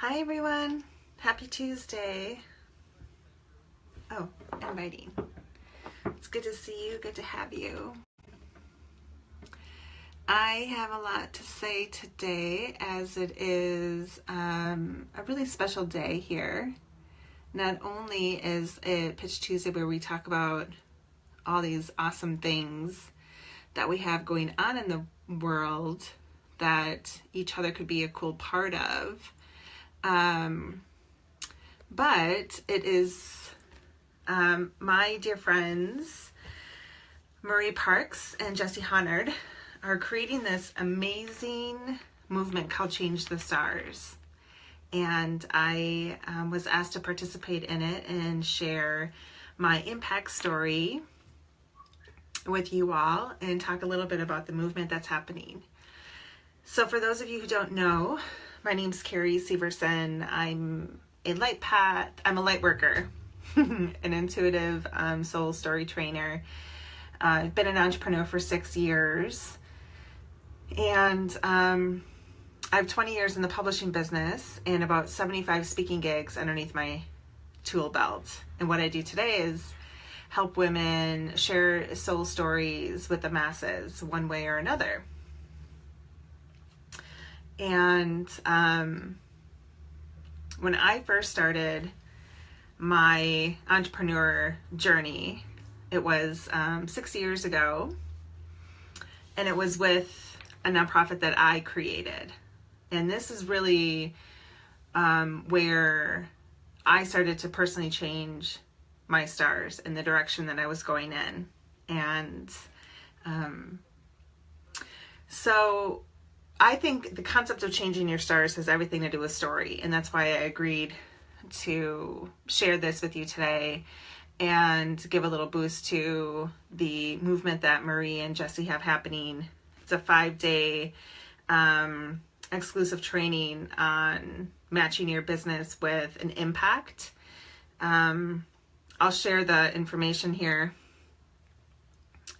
Hi everyone, happy Tuesday. Oh, inviting. It's good to see you, good to have you. I have a lot to say today as it is a really special day here. Not only is it Pitch Tuesday where we talk about all these awesome things that we have going on in the world that each other could be a cool part of, but it is my dear friends Marie Parks and Jessie Honard are creating this amazing movement called Change the Stars. And I was asked to participate in it and share my impact story with you all and talk a little bit about the movement that's happening. So for those of you who don't know, my name's Carrie Severson. I'm a light worker, an intuitive soul story trainer. I've been an entrepreneur for 6 years, and I have 20 years in the publishing business and about 75 speaking gigs underneath my tool belt. And what I do today is help women share soul stories with the masses one way or another. And when I first started my entrepreneur journey, it was 6 years ago, and it was with a nonprofit that I created. And this is really where I started to personally change my stars in the direction that I was going in. And so I think the concept of changing your stars has everything to do with story, and that's why I agreed to share this with you today and give a little boost to the movement that Marie and Jessie have happening. It's a 5-day exclusive training on matching your business with an impact. I'll share the information here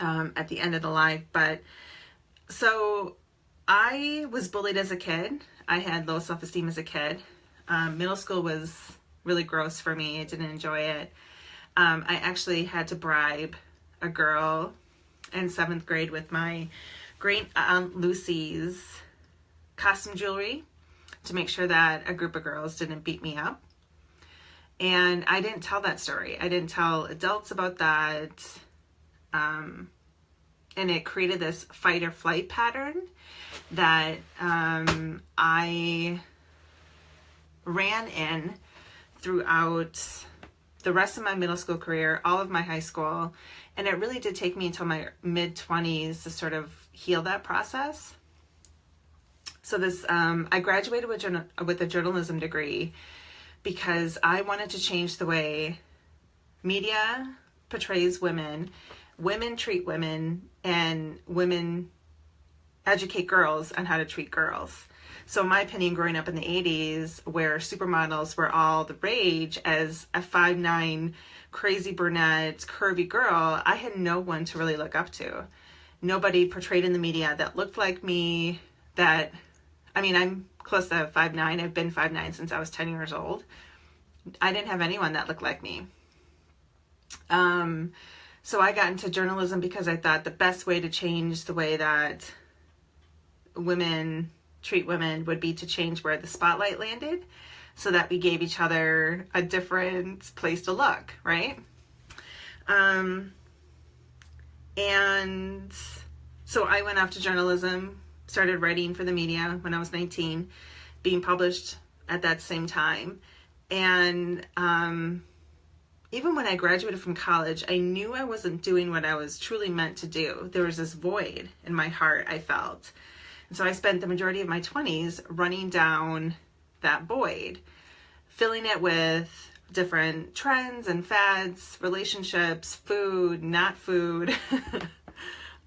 at the end of the live, but so I was bullied as a kid. I had low self-esteem as a kid. Middle school was really gross for me. I didn't enjoy it. I actually had to bribe a girl in 7th grade with my great aunt Lucy's costume jewelry to make sure that a group of girls didn't beat me up. And I didn't tell that story. I didn't tell adults about that. And it created this fight or flight pattern that I ran in throughout the rest of my middle school career, all of my high school, and it really did take me until my mid-20s to sort of heal that process. So this, I graduated with a journalism degree because I wanted to change the way media portrays women, women treat women, and women educate girls on how to treat girls. So in my opinion, growing up in the 80s, where supermodels were all the rage as a 5'9", crazy brunette, curvy girl, I had no one to really look up to. Nobody portrayed in the media that looked like me, I'm close to 5'9". I've been 5'9" since I was 10 years old. I didn't have anyone that looked like me. So I got into journalism because I thought the best way to change the way that women treat women would be to change where the spotlight landed so that we gave each other a different place to look, right? And so I went off to journalism, started writing for the media when I was 19, being published at that same time. And even when I graduated from college, I knew I wasn't doing what I was truly meant to do. There was this void in my heart I felt. And so I spent the majority of my 20s running down that void, filling it with different trends and fads, relationships, food, not food,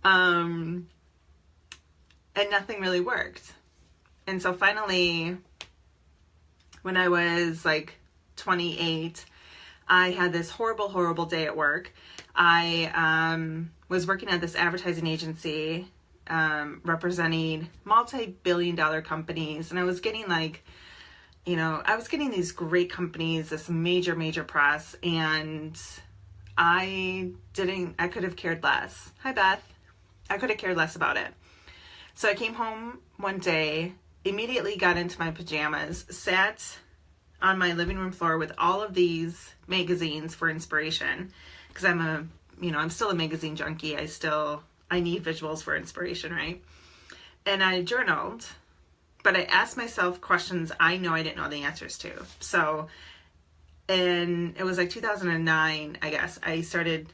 and nothing really worked. And so finally, when I was like 28, I had this horrible, horrible day at work. I was working at this advertising agency representing multi-billion-dollar companies, and I was getting like I was getting these great companies, this major press, and I could have cared less. Hi, Beth. I could have cared less about it. So I came home one day, immediately got into my pajamas, sat on my living room floor with all of these magazines for inspiration, because I'm still a magazine junkie. I need visuals for inspiration, right? And I journaled, but I asked myself questions I know I didn't know the answers to. So, and it was like 2009, I guess, I started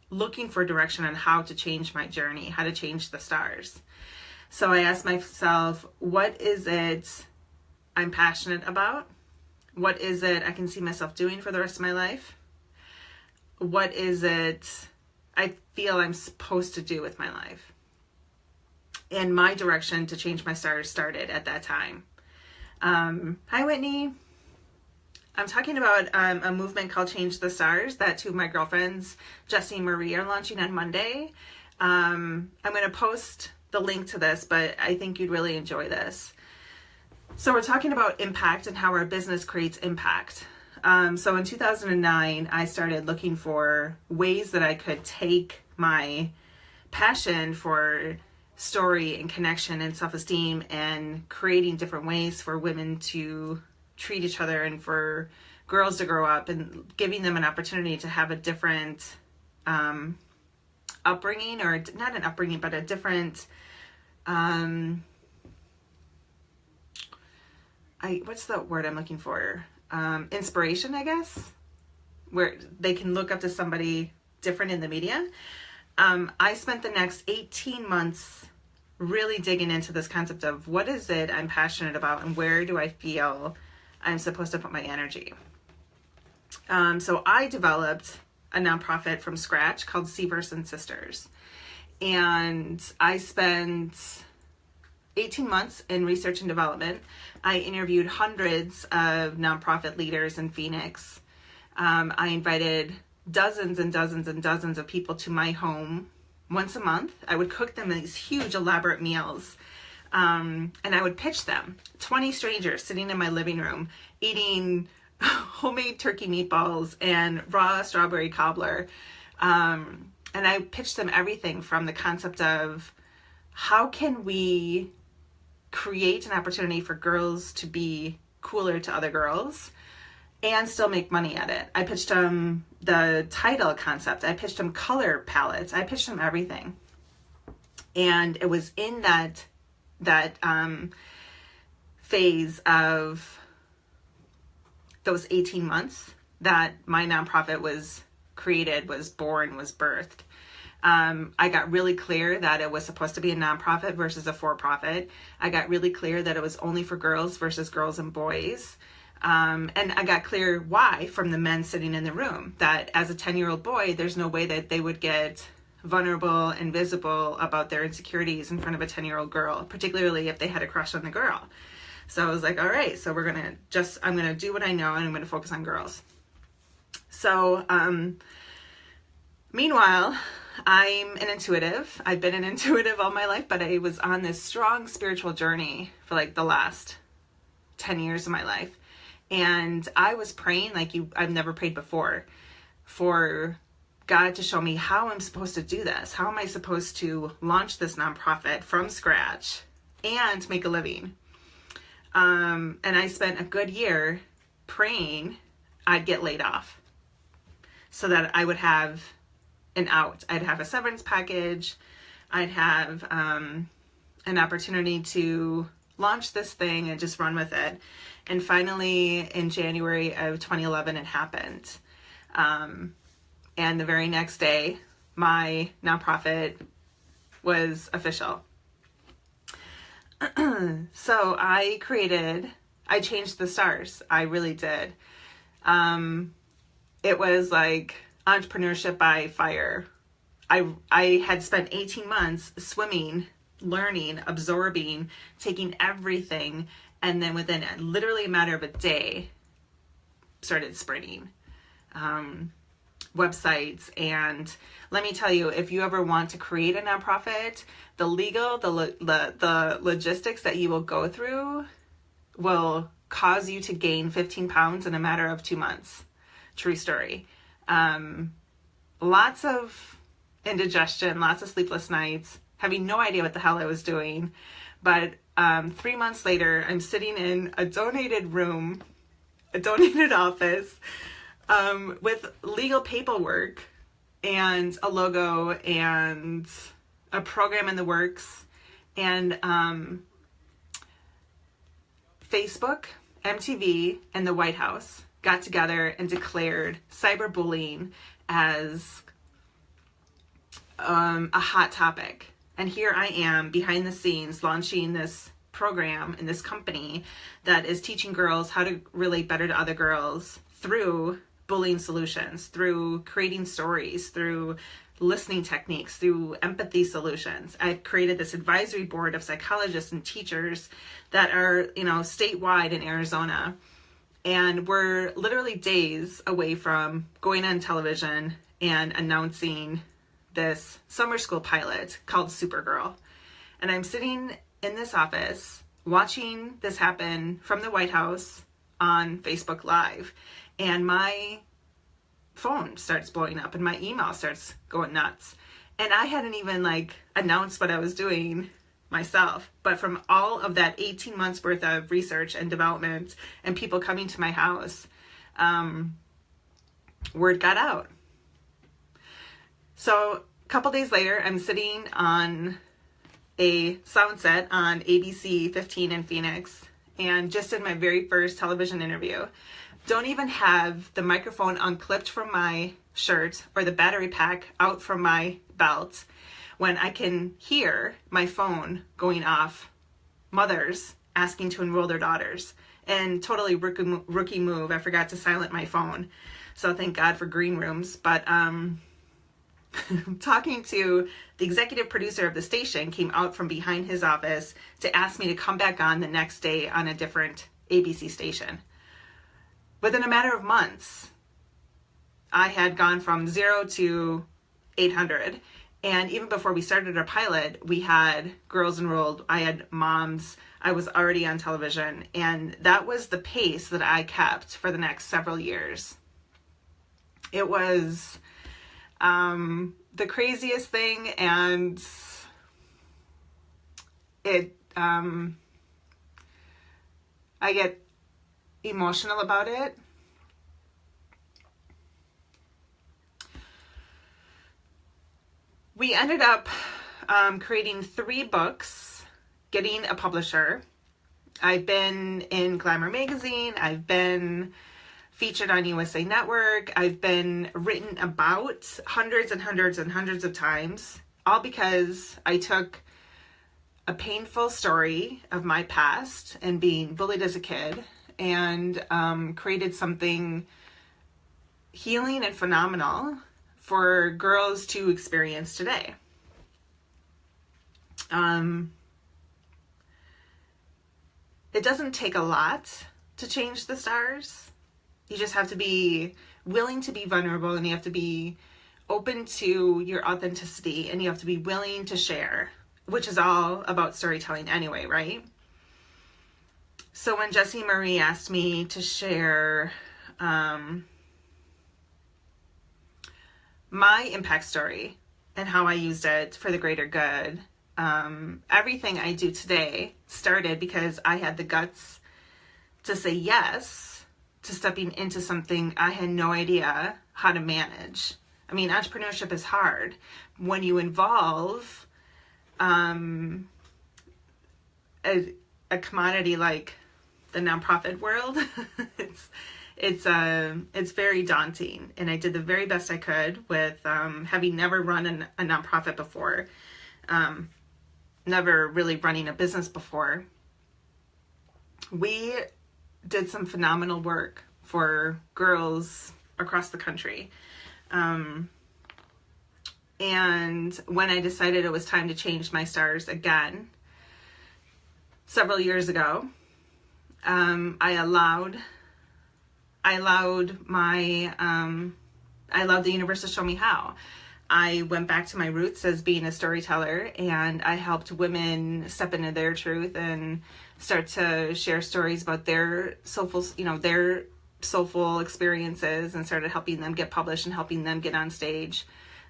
looking for direction on how to change my journey, how to change the stars. So I asked myself, what is it I'm passionate about? What is it I can see myself doing for the rest of my life? What is it I feel I'm supposed to do with my life? And my direction to change my stars started at that time. Hi, Whitney. I'm talking about a movement called Change the Stars that two of my girlfriends, Jessie and Marie, are launching on Monday. I'm going to post the link to this, but I think you'd really enjoy this. So we're talking about impact and how our business creates impact. So in 2009, I started looking for ways that I could take my passion for story and connection and self-esteem and creating different ways for women to treat each other and for girls to grow up and giving them an opportunity to have a different upbringing, or not an upbringing, but a different what's the word I'm looking for? Inspiration, I guess, where they can look up to somebody different in the media. I spent the next 18 months really digging into this concept of what is it I'm passionate about and where do I feel I'm supposed to put my energy. So I developed a nonprofit from scratch called Severson and Sisters. And I spent 18 months in research and development. I interviewed hundreds of nonprofit leaders in Phoenix. I invited dozens and dozens and dozens of people to my home once a month. I would cook them these huge elaborate meals. And I would pitch them. 20 strangers sitting in my living room eating homemade turkey meatballs and raw strawberry cobbler. And I pitched them everything from the concept of how can we create an opportunity for girls to be cooler to other girls and still make money at it. I pitched them the title concept. I pitched them color palettes. I pitched them everything. And it was in that phase of those 18 months that my nonprofit was created, was born, was birthed. I got really clear that it was supposed to be a nonprofit versus a for-profit. I got really clear that it was only for girls versus girls and boys. And I got clear why from the men sitting in the room, that as a 10-year-old boy, there's no way that they would get vulnerable and visible about their insecurities in front of a 10-year-old girl, particularly if they had a crush on the girl. So I was like, all right, so I'm going to do what I know and I'm going to focus on girls. So, meanwhile, I'm an intuitive. I've been an intuitive all my life, but I was on this strong spiritual journey for like the last 10 years of my life. And I was praying like I've never prayed before, for God to show me how I'm supposed to do this. How am I supposed to launch this nonprofit from scratch and make a living? And I spent a good year praying I'd get laid off so that I would have an out. I'd have a severance package. I'd have an opportunity to launch this thing and just run with it. And finally, in January of 2011, it happened. And the very next day, my nonprofit was official. So I changed the stars. I really did. It was like entrepreneurship by fire. I had spent 18 months swimming, learning, absorbing, taking everything, and then within literally a matter of a day, started sprinting websites. And let me tell you, if you ever want to create a nonprofit, the legal, the logistics that you will go through will cause you to gain 15 pounds in a matter of 2 months. True story. Lots of indigestion, lots of sleepless nights, having no idea what the hell I was doing. But 3 months later, I'm sitting in a donated room, a donated office, with legal paperwork and a logo and a program in the works, and Facebook, MTV, and the White House got together and declared cyberbullying as a hot topic. And here I am behind the scenes launching this program in this company that is teaching girls how to relate better to other girls through bullying solutions, through creating stories, through listening techniques, through empathy solutions. I've created this advisory board of psychologists and teachers that are, statewide in Arizona. And we're literally days away from going on television and announcing this summer school pilot called Supergirl. And I'm sitting in this office watching this happen from the White House on Facebook Live. And my phone starts blowing up and my email starts going nuts. And I hadn't even announced what I was doing myself. But from all of that 18 months worth of research and development and people coming to my house, word got out. So a couple days later, I'm sitting on a sound set on ABC 15 in Phoenix and just did my very first television interview. Don't even have the microphone unclipped from my shirt or the battery pack out from my belt when I can hear my phone going off, mothers asking to enroll their daughters. And totally rookie move, I forgot to silent my phone. So thank God for green rooms. But talking to the executive producer of the station came out from behind his office to ask me to come back on the next day on a different ABC station. Within a matter of months, I had gone from 0 to 800. And even before we started our pilot, we had girls enrolled. I had moms. I was already on television. And that was the pace that I kept for the next several years. It was the craziest thing, and I get emotional about it. We ended up creating 3 books, getting a publisher. I've been in Glamour magazine. I've been featured on USA Network. I've been written about hundreds and hundreds and hundreds of times, all because I took a painful story of my past and being bullied as a kid and created something healing and phenomenal for girls to experience today. It doesn't take a lot to change the stars. You just have to be willing to be vulnerable, and you have to be open to your authenticity, and you have to be willing to share, which is all about storytelling anyway, right? So when Jessie Marie asked me to share my impact story and how I used it for the greater good, everything I do today started because I had the guts to say yes to stepping into something I had no idea how to manage. I mean, entrepreneurship is hard. When you involve a commodity like the nonprofit world, it's very daunting. And I did the very best I could with having never run a nonprofit before, never really running a business before. We did some phenomenal work for girls across the country. And when I decided it was time to change my stars again, several years ago, I allowed the universe to show me how. I went back to my roots as being a storyteller, and I helped women step into their truth and start to share stories about their soulful experiences, and started helping them get published and helping them get on stage.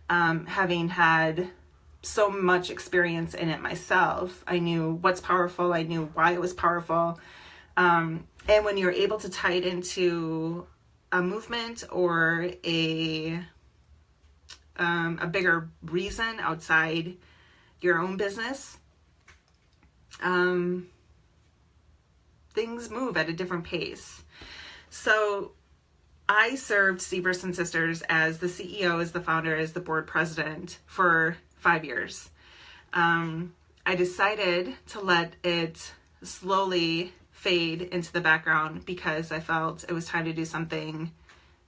Having had so much experience in it myself, I knew what's powerful. I knew why it was powerful. And when you're able to tie it into a movement or a bigger reason outside your own business, things move at a different pace. So I served Severson Sisters as the CEO, as the founder, as the board president for 5 years. I decided to let it slowly fade into the background because I felt it was time to do something.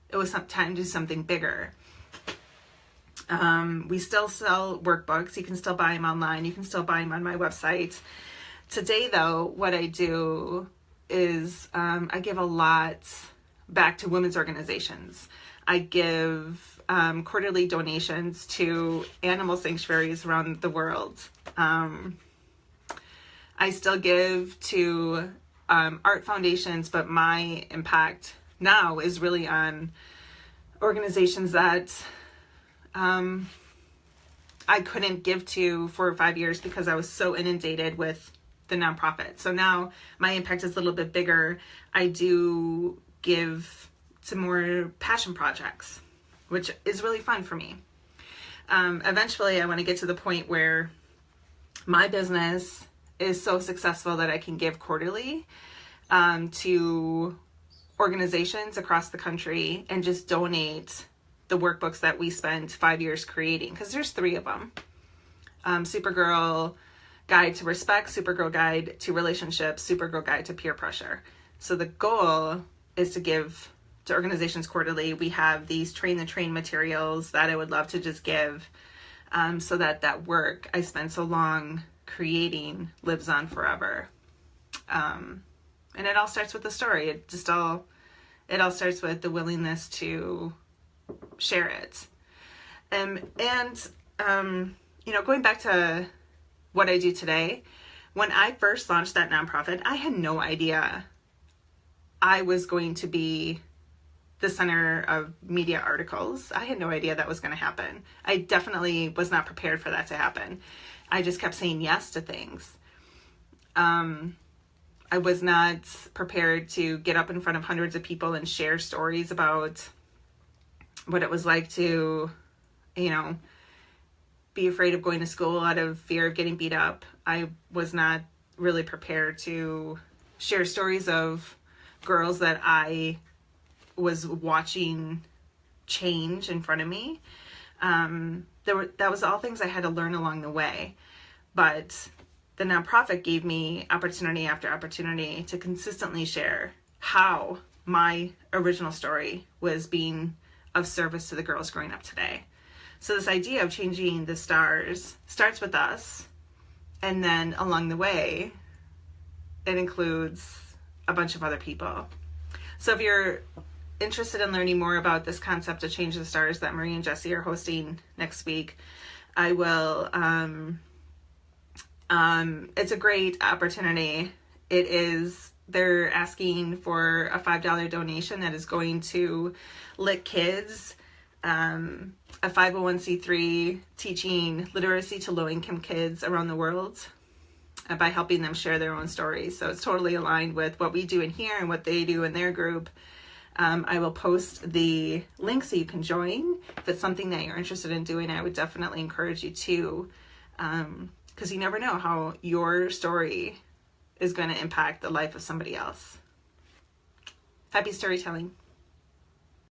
It was time to do something bigger. We still sell workbooks. You can still buy them online. You can still buy them on my website. Today, though, what I do is I give a lot back to women's organizations. I give quarterly donations to animal sanctuaries around the world. I still give to art foundations, but my impact now is really on organizations that I couldn't give to for 5 years because I was so inundated with the nonprofit. So now my impact is a little bit bigger. I do give to more passion projects, which is really fun for me. Eventually, I want to get to the point where my business is so successful that I can give quarterly to organizations across the country and just donate the workbooks that we spent 5 years creating, because there's 3 of them. Supergirl Guide to Respect, Supergirl Guide to Relationships, Supergirl Guide to Peer Pressure. So the goal is to give to organizations quarterly. We have these train the train materials that I would love to just give so that work I spent so long creating lives on forever. And it all starts with the story. It all starts with the willingness to share it. Going back to what I do today, when I first launched that nonprofit, I had no idea I was going to be the center of media articles. I had no idea that was going to happen. I definitely was not prepared for that to happen. I just kept saying yes to things. I was not prepared to get up in front of hundreds of people and share stories about what it was like to, be afraid of going to school out of fear of getting beat up. I was not really prepared to share stories of girls that I was watching change in front of me. That was all things I had to learn along the way. But the nonprofit gave me opportunity after opportunity to consistently share how my original story was being of service to the girls growing up today. So this idea of changing the stars starts with us, and then along the way, it includes a bunch of other people. So if you're interested in learning more about this concept of Change the Stars that Marie and Jesse are hosting next week, I will, it's a great opportunity. They're asking for a $5 donation that is going to Lit Kids, a 501c3 teaching literacy to low-income kids around the world by helping them share their own stories. So it's totally aligned with what we do in here and what they do in their group. I will post the link so you can join. If it's something that you're interested in doing, I would definitely encourage you to, because you never know how your story is going to impact the life of somebody else. Happy storytelling.